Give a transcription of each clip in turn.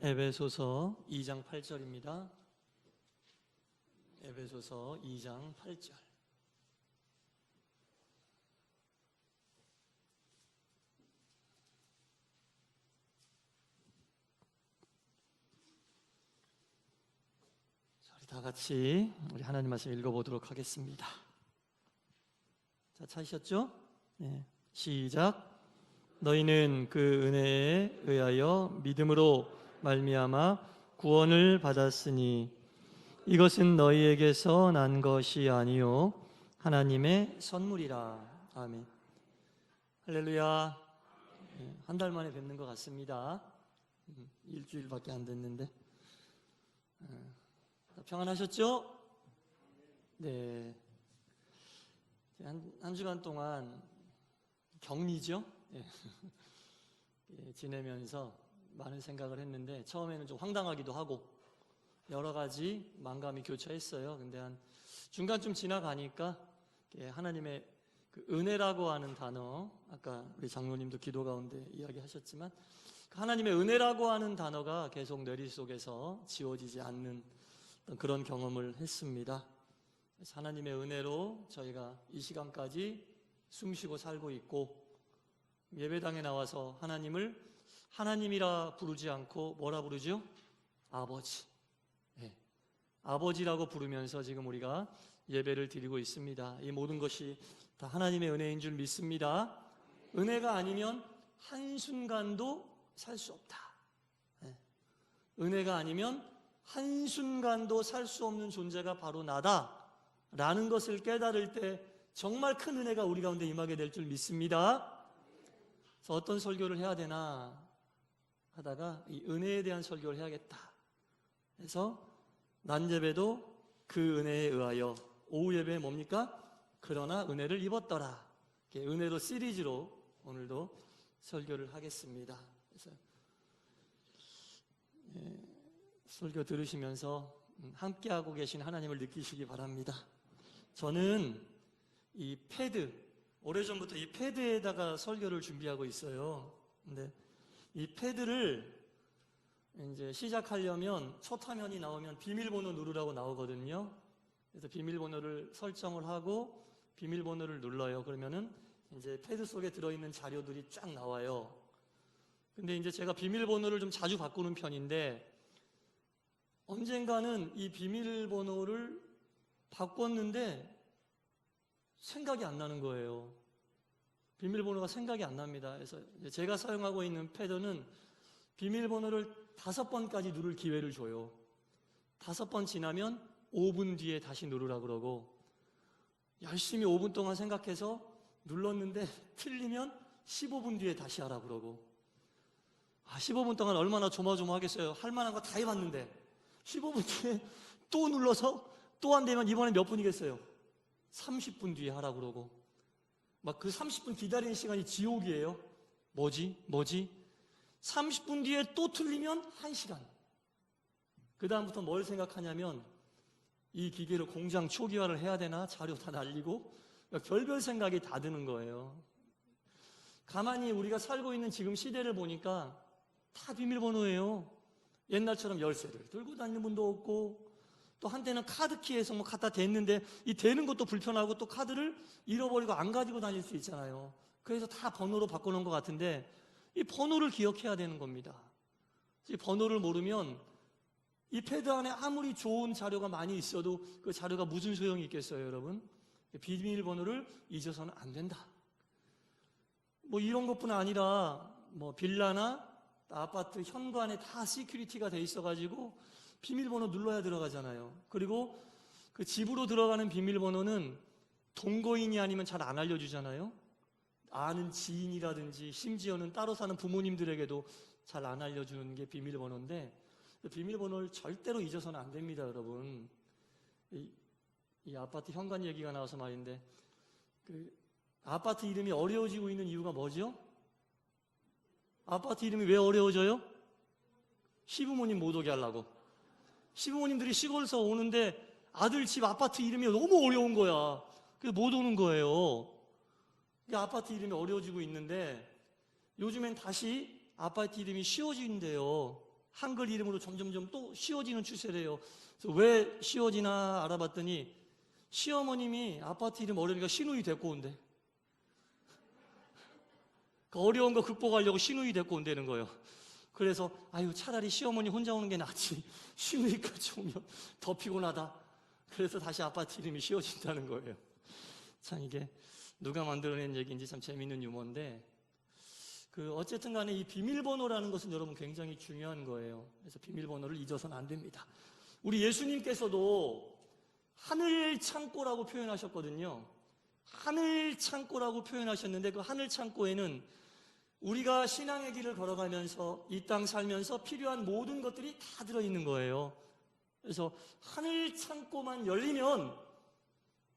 에베소서 2장 8절입니다. 에베소서 2장 8절. 우리 다 같이 우리 하나님 말씀 읽어보도록 하겠습니다. 자, 찾으셨죠? 네. 시작. 너희는 그 은혜에 의하여 믿음으로 말미암아 구원을 받았으니 이것은 너희에게서 난 것이 아니요 하나님의 선물이라. 아멘. 할렐루야. 한 달 만에 뵙는 것 같습니다. 일주일밖에 안 됐는데 평안하셨죠? 네. 한 주간 동안 격리죠? 지내면서 많은 생각을 했는데 처음에는 좀 황당하기도 하고 여러 가지 만감이 교차했어요. 근데 한 중간쯤 지나가니까 하나님의 그 은혜라고 하는 단어, 아까 우리 장로님도 기도 가운데 이야기하셨지만 하나님의 은혜라고 하는 단어가 계속 뇌리 속에서 지워지지 않는 그런 경험을 했습니다. 그래서 하나님의 은혜로 저희가 이 시간까지 숨쉬고 살고 있고 예배당에 나와서 하나님을 하나님이라 부르지 않고 뭐라 부르죠? 아버지. 네. 아버지라고 부르면서 지금 우리가 예배를 드리고 있습니다. 이 모든 것이 다 하나님의 은혜인 줄 믿습니다. 은혜가 아니면 한순간도 살 수 없다. 네. 은혜가 아니면 한순간도 살 수 없는 존재가 바로 나다라는 것을 깨달을 때 정말 큰 은혜가 우리 가운데 임하게 될 줄 믿습니다. 그래서 어떤 설교를 해야 되나 하다가 이 은혜에 대한 설교를 해야겠다 해서 낮 예배도 그 은혜에 의하여, 오후 예배 뭡니까? 그러나 은혜를 입었더라. 은혜로 시리즈로 오늘도 설교를 하겠습니다. 그래서 설교 들으시면서 함께하고 계신 하나님을 느끼시기 바랍니다. 저는 이 패드, 오래전부터 이 패드에다가 설교를 준비하고 있어요. 근데 이 패드를 이제 시작하려면 첫 화면이 나오면 비밀번호 누르라고 나오거든요. 그래서 비밀번호를 설정을 하고 비밀번호를 눌러요. 그러면은 이제 패드 속에 들어있는 자료들이 쫙 나와요. 근데 이제 제가 비밀번호를 좀 자주 바꾸는 편인데 언젠가는 이 비밀번호를 바꿨는데 생각이 안 나는 거예요. 비밀번호가 생각이 안 납니다. 그래서 제가 사용하고 있는 패드는 비밀번호를 5번까지 누를 기회를 줘요. 5번 지나면 5분 뒤에 다시 누르라고 그러고 열심히 5분 동안 생각해서 눌렀는데 틀리면 15분 뒤에 다시 하라고 그러고 15분 동안 얼마나 조마조마하겠어요. 할 만한 거 다 해봤는데 15분 뒤에 또 눌러서 또 안 되면 이번엔 몇 분이겠어요? 30분 뒤에 하라고 그러고 막 그 30분 기다리는 시간이 지옥이에요. 뭐지? 30분 뒤에 또 틀리면 1시간. 그 다음부터 뭘 생각하냐면 이 기계를 공장 초기화를 해야 되나? 자료 다 날리고 별별 생각이 다 드는 거예요. 가만히 우리가 살고 있는 지금 시대를 보니까 다 비밀번호예요. 옛날처럼 열쇠를 들고 다니는 분도 없고 또 한때는 카드키에서 뭐 갖다 댔는데 이 대는 것도 불편하고 또 카드를 잃어버리고 안 가지고 다닐 수 있잖아요. 그래서 다 번호로 바꿔놓은 것 같은데 이 번호를 기억해야 되는 겁니다. 이 번호를 모르면 이 패드 안에 아무리 좋은 자료가 많이 있어도 그 자료가 무슨 소용이 있겠어요, 여러분? 비밀번호를 잊어서는 안 된다. 뭐 이런 것뿐 아니라 뭐 빌라나 아파트 현관에 다 시큐리티가 돼 있어가지고 비밀번호 눌러야 들어가잖아요. 그리고 그 집으로 들어가는 비밀번호는 동거인이 아니면 잘 안 알려주잖아요. 아는 지인이라든지 심지어는 따로 사는 부모님들에게도 잘 안 알려주는 게 비밀번호인데 비밀번호를 절대로 잊어서는 안 됩니다, 여러분. 이 아파트 현관 얘기가 나와서 말인데 그 아파트 이름이 어려워지고 있는 이유가 뭐죠? 아파트 이름이 왜 어려워져요? 시부모님 못 오게 하려고. 시부모님들이 시골에서 오는데 아들 집 아파트 이름이 너무 어려운 거야. 그래서 못 오는 거예요. 아파트 이름이 어려워지고 있는데 요즘엔 다시 아파트 이름이 쉬워진대요. 한글 이름으로 점점점 또 쉬워지는 추세래요. 그래서 왜 쉬워지나 알아봤더니 시어머님이 아파트 이름 어려우니까 신우이 데리고 온대. 그 어려운 거 극복하려고 신우이 데리고 온다는 거예요. 그래서 아유 차라리 시어머니 혼자 오는 게 낫지 신우이까지 오면 더 피곤하다. 그래서 다시 아파트 이름이 쉬워진다는 거예요. 참 이게 누가 만들어낸 얘기인지 참 재밌는 유머인데, 어쨌든 간에 이 비밀번호라는 것은 여러분 굉장히 중요한 거예요. 그래서 비밀번호를 잊어서는 안 됩니다. 우리 예수님께서도 하늘 창고라고 표현하셨거든요. 하늘 창고라고 표현하셨는데, 그 하늘 창고에는 우리가 신앙의 길을 걸어가면서 이 땅 살면서 필요한 모든 것들이 다 들어있는 거예요. 그래서 하늘 창고만 열리면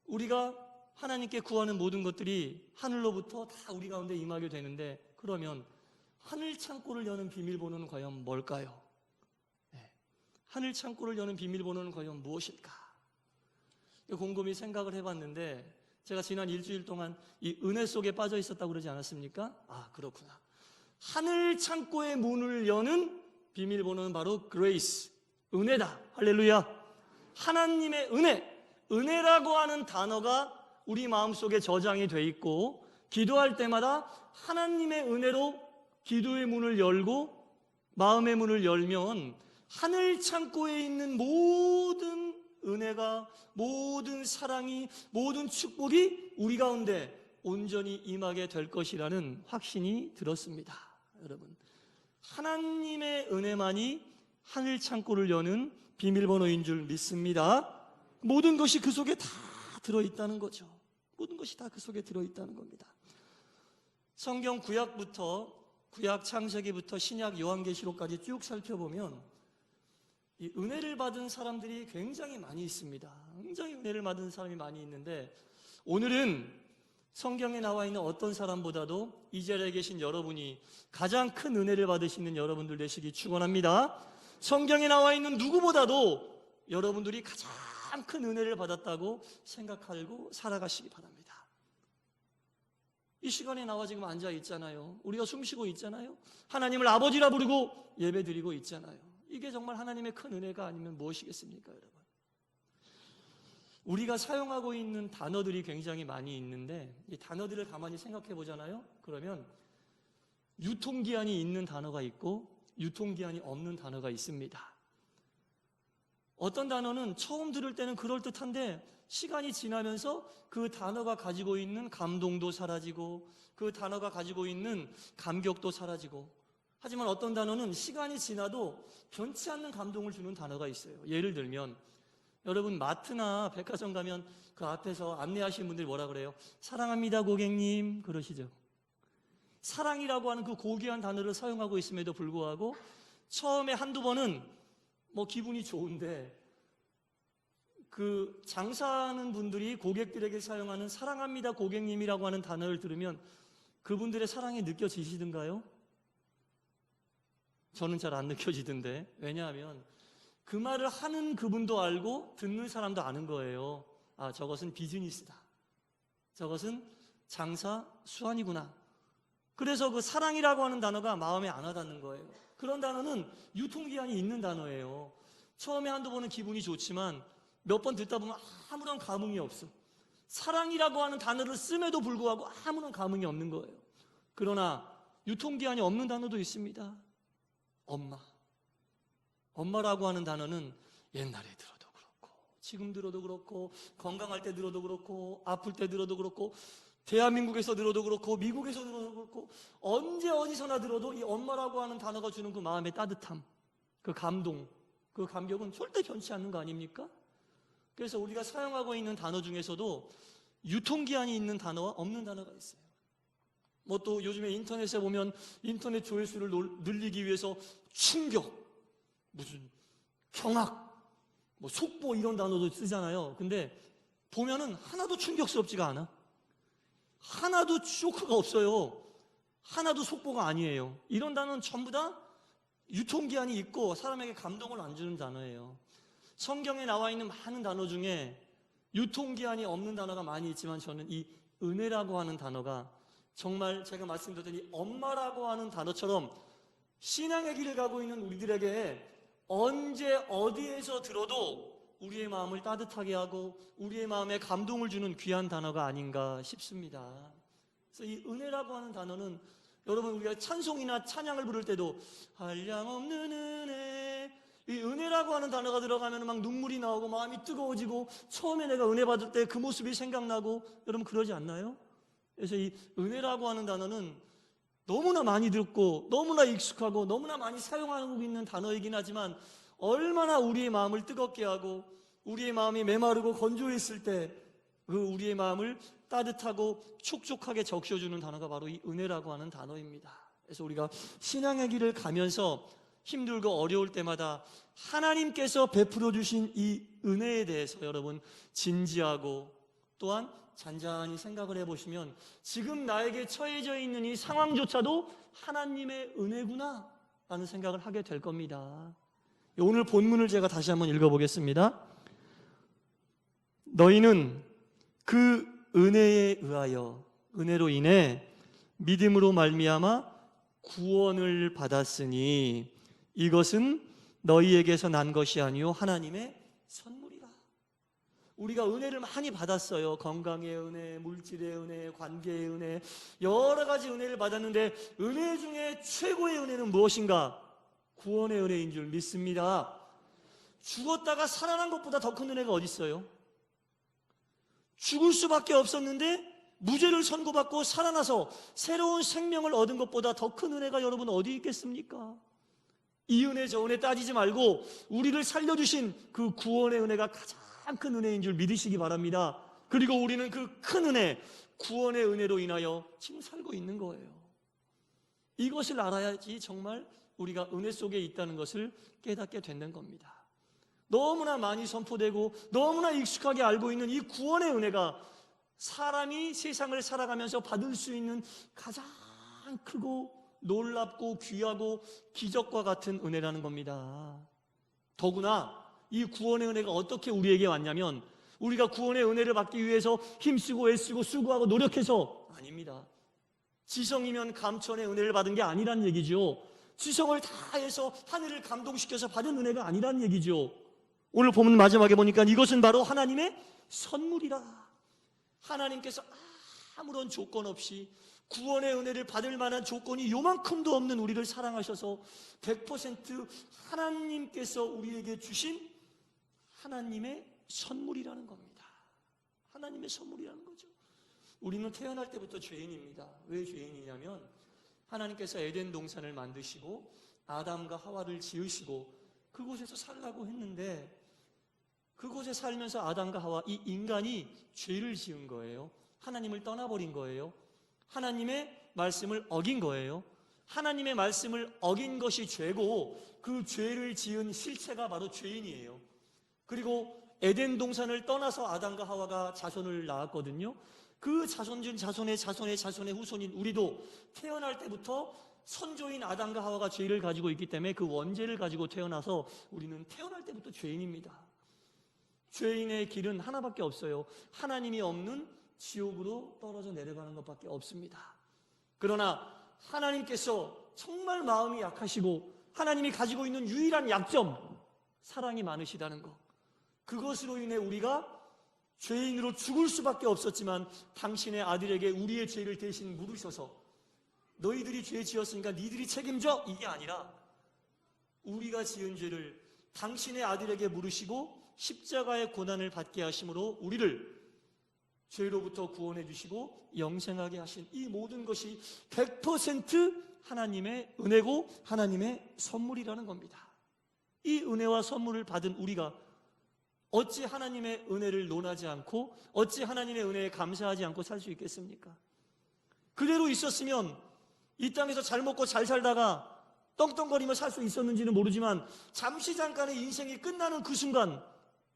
우리가 하나님께 구하는 모든 것들이 하늘로부터 다 우리 가운데 임하게 되는데, 그러면 하늘 창고를 여는 비밀번호는 과연 뭘까요? 네. 하늘 창고를 여는 비밀번호는 과연 무엇일까? 곰곰이 생각을 해봤는데, 제가 지난 일주일 동안 이 은혜 속에 빠져 있었다고 그러지 않았습니까? 아, 그렇구나. 하늘 창고의 문을 여는 비밀번호는 바로 grace, 은혜다. 할렐루야. 하나님의 은혜라고 하는 단어가 우리 마음속에 저장이 돼 있고, 기도할 때마다 하나님의 은혜로 기도의 문을 열고 마음의 문을 열면 하늘 창고에 있는 모든 은혜가, 모든 사랑이, 모든 축복이 우리 가운데 온전히 임하게 될 것이라는 확신이 들었습니다. 여러분, 하나님의 은혜만이 하늘 창고를 여는 비밀번호인 줄 믿습니다. 모든 것이 그 속에 다 들어있다는 거죠. 모든 것이 다 그 속에 들어있다는 겁니다. 성경 구약 창세기부터 신약 요한계시록까지 쭉 살펴보면 이 은혜를 받은 사람들이 굉장히 많이 있습니다. 굉장히 은혜를 받은 사람이 많이 있는데, 오늘은 성경에 나와 있는 어떤 사람보다도 이 자리에 계신 여러분이 가장 큰 은혜를 받으시는 여러분들 되시기 축원합니다. 성경에 나와 있는 누구보다도 여러분들이 가장 큰 은혜를 받았다고 생각하고 살아가시기 바랍니다. 이 시간에 나와 지금 앉아 있잖아요. 우리가 숨 쉬고 있잖아요. 하나님을 아버지라 부르고 예배드리고 있잖아요. 이게 정말 하나님의 큰 은혜가 아니면 무엇이겠습니까, 여러분? 우리가 사용하고 있는 단어들이 굉장히 많이 있는데, 이 단어들을 가만히 생각해 보잖아요. 그러면 유통기한이 있는 단어가 있고 유통기한이 없는 단어가 있습니다. 어떤 단어는 처음 들을 때는 그럴듯한데 시간이 지나면서 그 단어가 가지고 있는 감동도 사라지고 그 단어가 가지고 있는 감격도 사라지고, 하지만 어떤 단어는 시간이 지나도 변치 않는 감동을 주는 단어가 있어요. 예를 들면 여러분 마트나 백화점 가면 그 앞에서 안내하시는 분들이 뭐라 그래요? 사랑합니다 고객님 그러시죠. 사랑이라고 하는 그 고귀한 단어를 사용하고 있음에도 불구하고 처음에 한두 번은 뭐 기분이 좋은데, 그 장사하는 분들이 고객들에게 사용하는 사랑합니다 고객님이라고 하는 단어를 들으면 그분들의 사랑이 느껴지시던가요? 저는 잘 안 느껴지던데, 왜냐하면 그 말을 하는 그분도 알고 듣는 사람도 아는 거예요. 아, 저것은 비즈니스다, 저것은 장사 수완이구나. 그래서 그 사랑이라고 하는 단어가 마음에 안 와닿는 거예요. 그런 단어는 유통기한이 있는 단어예요. 처음에 한두 번은 기분이 좋지만 몇 번 듣다 보면 아무런 감흥이 없어. 사랑이라고 하는 단어를 씀에도 불구하고 아무런 감흥이 없는 거예요. 그러나 유통기한이 없는 단어도 있습니다. 엄마라고 하는 단어는 옛날에 들어도 그렇고 지금 들어도 그렇고 건강할 때 들어도 그렇고 아플 때 들어도 그렇고 대한민국에서 들어도 그렇고 미국에서 들어도 그렇고 언제 어디서나 들어도 이 엄마라고 하는 단어가 주는 그 마음의 따뜻함, 그 감동, 그 감격은 절대 변치 않는 거 아닙니까? 그래서 우리가 사용하고 있는 단어 중에서도 유통기한이 있는 단어와 없는 단어가 있어요. 뭐 또 요즘에 인터넷에 보면 인터넷 조회수를 늘리기 위해서 충격, 무슨 경악, 뭐 속보 이런 단어도 쓰잖아요. 근데 보면은 하나도 충격스럽지가 않아. 하나도 쇼크가 없어요. 하나도 속보가 아니에요. 이런 단어는 전부 다 유통기한이 있고 사람에게 감동을 안 주는 단어예요. 성경에 나와 있는 많은 단어 중에 유통기한이 없는 단어가 많이 있지만 저는 이 은혜라고 하는 단어가 정말 제가 말씀드렸던 이 엄마라고 하는 단어처럼 신앙의 길을 가고 있는 우리들에게 언제 어디에서 들어도 우리의 마음을 따뜻하게 하고 우리의 마음에 감동을 주는 귀한 단어가 아닌가 싶습니다. 그래서 이 은혜라고 하는 단어는 여러분, 우리가 찬송이나 찬양을 부를 때도 한량없는 은혜, 이 은혜라고 하는 단어가 들어가면 막 눈물이 나오고 마음이 뜨거워지고 처음에 내가 은혜 받을 때 그 모습이 생각나고, 여러분 그러지 않나요? 그래서 이 은혜라고 하는 단어는 너무나 많이 듣고 너무나 익숙하고 너무나 많이 사용하고 있는 단어이긴 하지만, 얼마나 우리의 마음을 뜨겁게 하고 우리의 마음이 메마르고 건조했을 때 그 우리의 마음을 따뜻하고 촉촉하게 적셔주는 단어가 바로 이 은혜라고 하는 단어입니다. 그래서 우리가 신앙의 길을 가면서 힘들고 어려울 때마다 하나님께서 베풀어 주신 이 은혜에 대해서 여러분 진지하고 또한 잔잔히 생각을 해보시면, 지금 나에게 처해져 있는 이 상황조차도 하나님의 은혜구나 라는 생각을 하게 될 겁니다. 오늘 본문을 제가 다시 한번 읽어보겠습니다. 너희는 그 은혜에 의하여, 은혜로 인해 믿음으로 말미암아 구원을 받았으니 이것은 너희에게서 난 것이 아니요 하나님의 선물이라. 우리가 은혜를 많이 받았어요. 건강의 은혜, 물질의 은혜, 관계의 은혜, 여러 가지 은혜를 받았는데 은혜 중에 최고의 은혜는 무엇인가? 구원의 은혜인 줄 믿습니다. 죽었다가 살아난 것보다 더 큰 은혜가 어디 있어요? 죽을 수밖에 없었는데 무죄를 선고받고 살아나서 새로운 생명을 얻은 것보다 더 큰 은혜가 여러분 어디 있겠습니까? 이 은혜 저 은혜 따지지 말고 우리를 살려주신 그 구원의 은혜가 가장 큰 은혜인 줄 믿으시기 바랍니다. 그리고 우리는 그 큰 은혜, 구원의 은혜로 인하여 지금 살고 있는 거예요. 이것을 알아야지 정말 우리가 은혜 속에 있다는 것을 깨닫게 되는 겁니다. 너무나 많이 선포되고 너무나 익숙하게 알고 있는 이 구원의 은혜가 사람이 세상을 살아가면서 받을 수 있는 가장 크고 놀랍고 귀하고 기적과 같은 은혜라는 겁니다. 더구나 이 구원의 은혜가 어떻게 우리에게 왔냐면, 우리가 구원의 은혜를 받기 위해서 힘쓰고 애쓰고 수고하고 노력해서 아닙니다. 지성이면 감천의 은혜를 받은 게 아니란 얘기죠. 지성을 다해서 하늘을 감동시켜서 받은 은혜가 아니란 얘기죠. 오늘 본문 마지막에 보니까 이것은 바로 하나님의 선물이라. 하나님께서 아무런 조건 없이 구원의 은혜를 받을 만한 조건이 요만큼도 없는 우리를 사랑하셔서 100% 하나님께서 우리에게 주신 하나님의 선물이라는 겁니다. 하나님의 선물이라는 거죠. 우리는 태어날 때부터 죄인입니다. 왜 죄인이냐면 하나님께서 에덴 동산을 만드시고 아담과 하와를 지으시고 그곳에서 살라고 했는데, 그곳에 살면서 아담과 하와, 이 인간이 죄를 지은 거예요. 하나님을 떠나버린 거예요. 하나님의 말씀을 어긴 거예요. 하나님의 말씀을 어긴 것이 죄고, 그 죄를 지은 실체가 바로 죄인이에요. 그리고 에덴 동산을 떠나서 아담과 하와가 자손을 낳았거든요. 그 자손 중 자손의 자손의 자손의 후손인 우리도 태어날 때부터 선조인 아담과 하와가 죄를 가지고 있기 때문에 그 원죄를 가지고 태어나서 우리는 태어날 때부터 죄인입니다. 죄인의 길은 하나밖에 없어요. 하나님이 없는 지옥으로 떨어져 내려가는 것밖에 없습니다. 그러나 하나님께서 정말 마음이 약하시고 하나님이 가지고 있는 유일한 약점, 사랑이 많으시다는 것, 그것으로 인해 우리가 죄인으로 죽을 수밖에 없었지만 당신의 아들에게 우리의 죄를 대신 물으셔서 너희들이 죄 지었으니까 니들이 책임져, 이게 아니라 우리가 지은 죄를 당신의 아들에게 물으시고 십자가의 고난을 받게 하심으로 우리를 죄로부터 구원해 주시고 영생하게 하신 이 모든 것이 100% 하나님의 은혜고 하나님의 선물이라는 겁니다. 이 은혜와 선물을 받은 우리가 어찌 하나님의 은혜를 논하지 않고 어찌 하나님의 은혜에 감사하지 않고 살 수 있겠습니까? 그대로 있었으면 이 땅에서 잘 먹고 잘 살다가 떵떵거리며 살 수 있었는지는 모르지만 잠시 잠깐의 인생이 끝나는 그 순간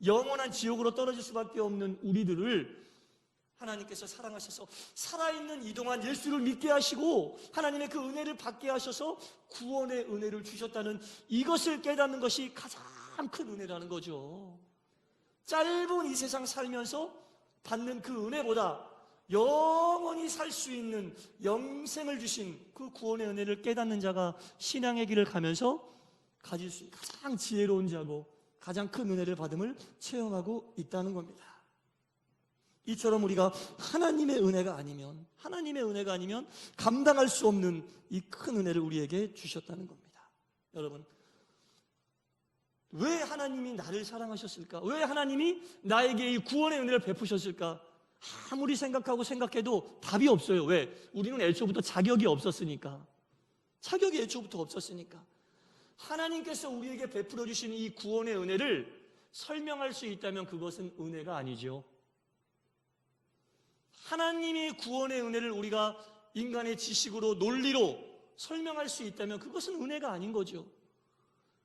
영원한 지옥으로 떨어질 수밖에 없는 우리들을 하나님께서 사랑하셔서 살아있는 이 동안 예수를 믿게 하시고 하나님의 그 은혜를 받게 하셔서 구원의 은혜를 주셨다는 이것을 깨닫는 것이 가장 큰 은혜라는 거죠. 짧은 이 세상 살면서 받는 그 은혜보다 영원히 살 수 있는 영생을 주신 그 구원의 은혜를 깨닫는 자가 신앙의 길을 가면서 가질 수 있는 가장 지혜로운 자고 가장 큰 은혜를 받음을 체험하고 있다는 겁니다. 이처럼 우리가 하나님의 은혜가 아니면 감당할 수 없는 이 큰 은혜를 우리에게 주셨다는 겁니다. 여러분, 왜 하나님이 나를 사랑하셨을까? 왜 하나님이 나에게 이 구원의 은혜를 베푸셨을까? 아무리 생각해도 답이 없어요. 왜? 우리는 애초부터 자격이 없었으니까. 자격이 애초부터 없었으니까. 하나님께서 우리에게 베풀어 주신 이 구원의 은혜를 설명할 수 있다면 그것은 은혜가 아니죠. 하나님의 구원의 은혜를 우리가 인간의 지식으로 논리로 설명할 수 있다면 그것은 은혜가 아닌 거죠.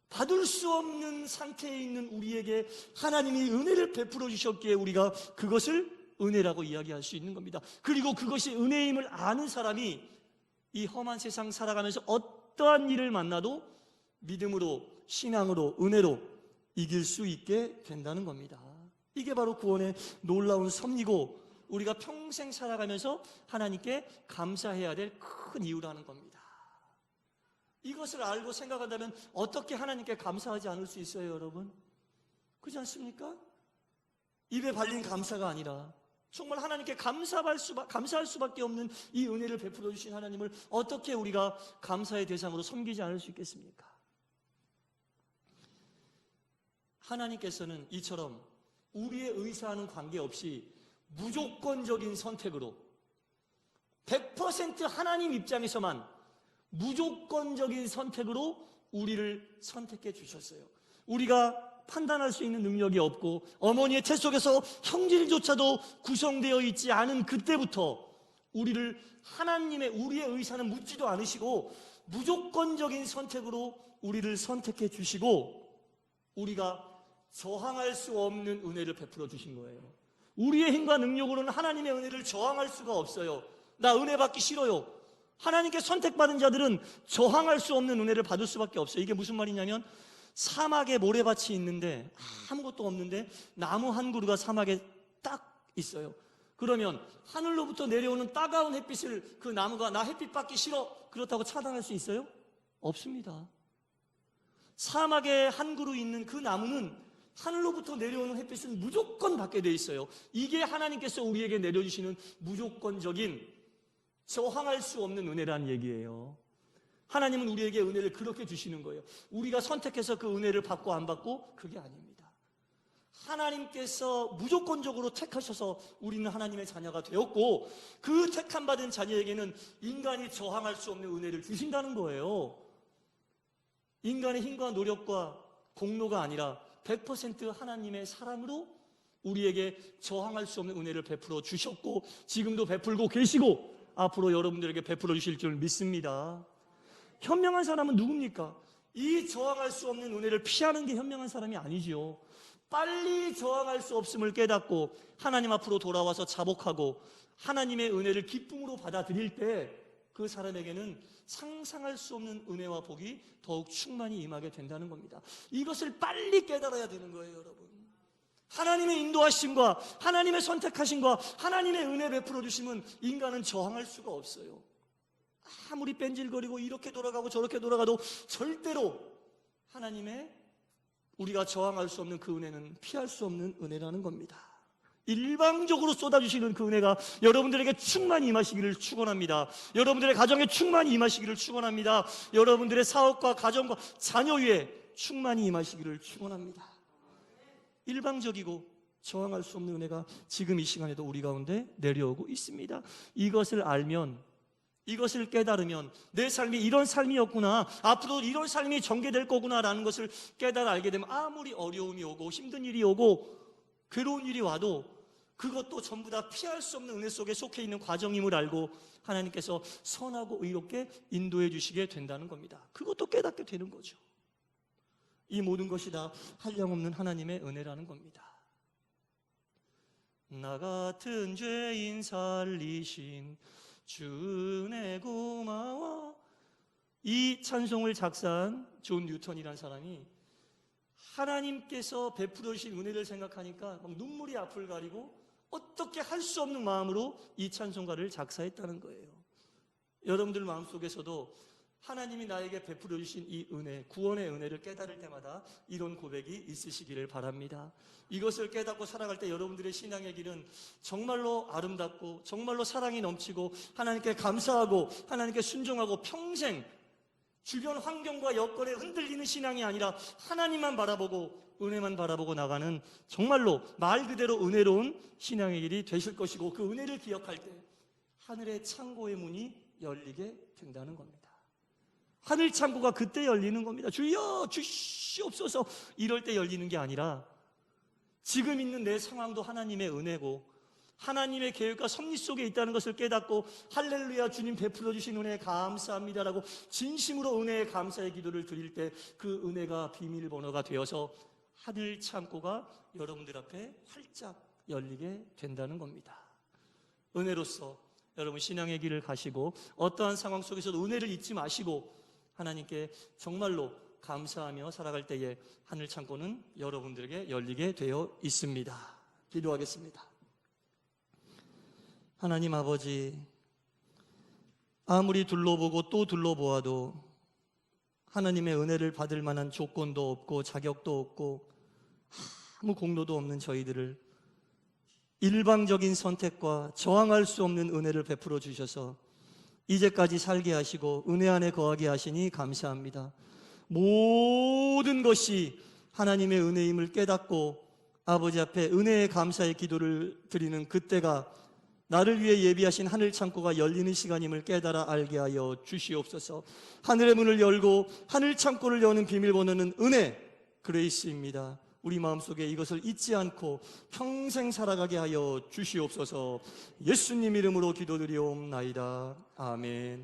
받을 수 없는 상태에 있는 우리에게 하나님이 은혜를 베풀어 주셨기에 우리가 그것을 은혜라고 이야기할 수 있는 겁니다. 그리고 그것이 은혜임을 아는 사람이 이 험한 세상 살아가면서 어떠한 일을 만나도 믿음으로, 신앙으로, 은혜로 이길 수 있게 된다는 겁니다. 이게 바로 구원의 놀라운 섭리고 우리가 평생 살아가면서 하나님께 감사해야 될 큰 이유라는 겁니다. 이것을 알고 생각한다면 어떻게 하나님께 감사하지 않을 수 있어요, 여러분? 그렇지 않습니까? 입에 발린 감사가 아니라 정말 하나님께 감사할 수밖에 없는 이 은혜를 베풀어 주신 하나님을 어떻게 우리가 감사의 대상으로 섬기지 않을 수 있겠습니까? 하나님께서는 이처럼 우리의 의사와는 관계없이 무조건적인 선택으로 100% 하나님 입장에서만 무조건적인 선택으로 우리를 선택해 주셨어요. 우리가 판단할 수 있는 능력이 없고 어머니의 태 속에서 형질조차도 구성되어 있지 않은 그때부터 우리의 의사는 묻지도 않으시고 무조건적인 선택으로 우리를 선택해 주시고 우리가 저항할 수 없는 은혜를 베풀어 주신 거예요. 우리의 힘과 능력으로는 하나님의 은혜를 저항할 수가 없어요. 나 은혜 받기 싫어요. 하나님께 선택받은 자들은 저항할 수 없는 은혜를 받을 수밖에 없어요. 이게 무슨 말이냐면 사막에 모래밭이 있는데 아무것도 없는데 나무 한 그루가 사막에 딱 있어요. 그러면 하늘로부터 내려오는 따가운 햇빛을 그 나무가 나 햇빛 받기 싫어 그렇다고 차단할 수 있어요? 없습니다. 사막에 한 그루 있는 그 나무는 하늘로부터 내려오는 햇빛은 무조건 받게 돼 있어요. 이게 하나님께서 우리에게 내려주시는 무조건적인 저항할 수 없는 은혜라는 얘기예요. 하나님은 우리에게 은혜를 그렇게 주시는 거예요. 우리가 선택해서 그 은혜를 받고 안 받고 그게 아닙니다. 하나님께서 무조건적으로 택하셔서 우리는 하나님의 자녀가 되었고 그 택함받은 자녀에게는 인간이 저항할 수 없는 은혜를 주신다는 거예요. 인간의 힘과 노력과 공로가 아니라 100% 하나님의 사랑으로 우리에게 저항할 수 없는 은혜를 베풀어 주셨고 지금도 베풀고 계시고 앞으로 여러분들에게 베풀어 주실 줄 믿습니다. 현명한 사람은 누굽니까? 이 저항할 수 없는 은혜를 피하는 게 현명한 사람이 아니죠. 빨리 저항할 수 없음을 깨닫고 하나님 앞으로 돌아와서 자복하고 하나님의 은혜를 기쁨으로 받아들일 때 그 사람에게는 상상할 수 없는 은혜와 복이 더욱 충만히 임하게 된다는 겁니다. 이것을 빨리 깨달아야 되는 거예요, 여러분. 하나님의 인도하심과 하나님의 선택하심과 하나님의 은혜 베풀어 주심은 인간은 저항할 수가 없어요. 아무리 뺀질거리고 이렇게 돌아가고 저렇게 돌아가도 절대로 하나님의 우리가 저항할 수 없는 그 은혜는 피할 수 없는 은혜라는 겁니다. 일방적으로 쏟아주시는 그 은혜가 여러분들에게 충만히 임하시기를 축원합니다. 여러분들의 가정에 충만히 임하시기를 축원합니다. 여러분들의 사업과 가정과 자녀 위에 충만히 임하시기를 축원합니다. 일방적이고 저항할 수 없는 은혜가 지금 이 시간에도 우리 가운데 내려오고 있습니다. 이것을 알면, 이것을 깨달으면 내 삶이 이런 삶이었구나, 앞으로 이런 삶이 전개될 거구나라는 것을 깨달아 알게 되면 아무리 어려움이 오고 힘든 일이 오고 괴로운 일이 와도 그것도 전부 다 피할 수 없는 은혜 속에 속해 있는 과정임을 알고 하나님께서 선하고 의롭게 인도해 주시게 된다는 겁니다. 그것도 깨닫게 되는 거죠. 이 모든 것이 다 한량없는 하나님의 은혜라는 겁니다. 나 같은 죄인 살리신 주 은혜 고마워. 이 찬송을 작사한 존 뉴턴이라는 사람이 하나님께서 베풀어 주신 은혜를 생각하니까 막 눈물이 앞을 가리고 어떻게 할 수 없는 마음으로 이 찬송가를 작사했다는 거예요. 여러분들 마음속에서도 하나님이 나에게 베풀어 주신 이 은혜, 구원의 은혜를 깨달을 때마다 이런 고백이 있으시기를 바랍니다. 이것을 깨닫고 살아갈 때 여러분들의 신앙의 길은 정말로 아름답고 정말로 사랑이 넘치고 하나님께 감사하고 하나님께 순종하고 평생 주변 환경과 여건에 흔들리는 신앙이 아니라 하나님만 바라보고 은혜만 바라보고 나가는 정말로 말 그대로 은혜로운 신앙의 길이 되실 것이고, 그 은혜를 기억할 때 하늘의 창고의 문이 열리게 된다는 겁니다. 하늘 창고가 그때 열리는 겁니다. 주여 주시옵소서 이럴 때 열리는 게 아니라 지금 있는 내 상황도 하나님의 은혜고 하나님의 계획과 섭리 속에 있다는 것을 깨닫고 할렐루야 주님 베풀어 주신 은혜에 감사합니다라고 진심으로 은혜에 감사의 기도를 드릴 때 그 은혜가 비밀번호가 되어서 하늘 창고가 여러분들 앞에 활짝 열리게 된다는 겁니다. 은혜로서 여러분 신앙의 길을 가시고 어떠한 상황 속에서도 은혜를 잊지 마시고 하나님께 정말로 감사하며 살아갈 때에 하늘 창고는 여러분들에게 열리게 되어 있습니다. 기도하겠습니다. 하나님 아버지, 아무리 둘러보고 또 둘러보아도 하나님의 은혜를 받을 만한 조건도 없고 자격도 없고 아무 공로도 없는 저희들을 일방적인 선택과 저항할 수 없는 은혜를 베풀어 주셔서 이제까지 살게 하시고 은혜 안에 거하게 하시니 감사합니다. 모든 것이 하나님의 은혜임을 깨닫고 아버지 앞에 은혜의 감사의 기도를 드리는 그때가 나를 위해 예비하신 하늘 창고가 열리는 시간임을 깨달아 알게 하여 주시옵소서. 하늘의 문을 열고 하늘 창고를 여는 비밀번호는 은혜, 그레이스입니다. 우리 마음속에 이것을 잊지 않고 평생 살아가게 하여 주시옵소서. 예수님 이름으로 기도드리옵나이다. 아멘.